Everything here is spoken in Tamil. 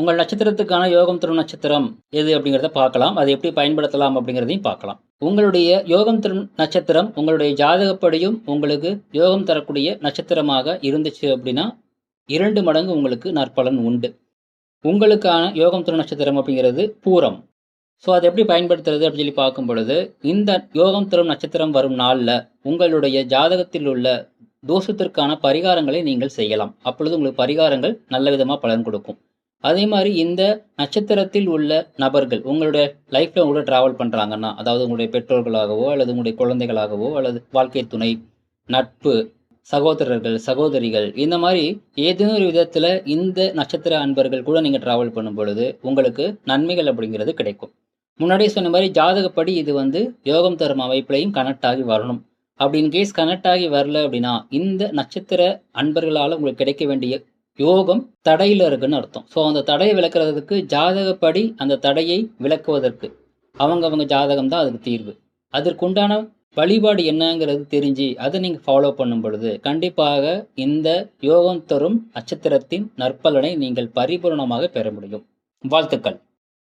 உங்கள் நட்சத்திரத்துக்கான யோகம் தரும் நட்சத்திரம் எது அப்படிங்கிறத பார்க்கலாம். அதை எப்படி பயன்படுத்தலாம் அப்படிங்கிறதையும் பார்க்கலாம். உங்களுடைய யோகம் தரும் நட்சத்திரம் உங்களுடைய ஜாதகப்படியும் உங்களுக்கு யோகம் தரக்கூடிய நட்சத்திரமாக இருந்துச்சு அப்படின்னா 2 மடங்கு உங்களுக்கு நற்பலன் உண்டு. உங்களுக்கான யோகம் தரும் நட்சத்திரம் அப்படிங்கிறது பூரம். ஸோ அதை எப்படி பயன்படுத்துறது அப்படின்னு சொல்லி பார்க்கும் பொழுது, இந்த யோகம் தரும் நட்சத்திரம் வரும் நாளில் உங்களுடைய ஜாதகத்தில் உள்ள தோஷத்திற்கான பரிகாரங்களை நீங்கள் செய்யலாம். அப்பொழுது உங்களுக்கு பரிகாரங்கள் நல்ல விதமாக பலன் கொடுக்கும். அதே மாதிரி இந்த நட்சத்திரத்தில் உள்ள நபர்கள் உங்களுடைய லைஃப்பில் உங்களோட ட்ராவல் பண்ணுறாங்கன்னா, அதாவது உங்களுடைய பெற்றோர்களாகவோ அல்லது உங்களுடைய குழந்தைகளாகவோ அல்லது வாழ்க்கை துணை, நட்பு, சகோதரர்கள், சகோதரிகள், இந்த மாதிரி ஏதேனும் ஒரு விதத்தில் இந்த நட்சத்திர அன்பர்கள் கூட நீங்கள் ட்ராவல் பண்ணும் பொழுது உங்களுக்கு நன்மைகள் அப்படிங்கிறது கிடைக்கும். முன்னாடியே சொன்ன மாதிரி ஜாதகப்படி இது யோகம் தரும் அமைப்புலையும் கனெக்ட் ஆகி வரணும். அப்படி இன்கேஸ் கனெக்ட் ஆகி வரல அப்படின்னா இந்த நட்சத்திர அன்பர்களால் உங்களுக்கு கிடைக்க வேண்டிய யோகம் தடையில் இருக்குன்னு அர்த்தம். ஸோ அந்த தடையை விளக்குறதுக்கு ஜாதகப்படி அந்த தடையை விளக்குவதற்கு அவங்க ஜாதகம் தான் அதுக்கு தீர்வு. அதற்குண்டான வழிபாடு என்னங்கிறது தெரிஞ்சு அதை நீங்கள் ஃபாலோ பண்ணும் பொழுது கண்டிப்பாக இந்த யோகம் தரும் நட்சத்திரத்தின் நற்பலனை நீங்கள் பரிபூர்ணமாக பெற முடியும். வாழ்த்துக்கள்.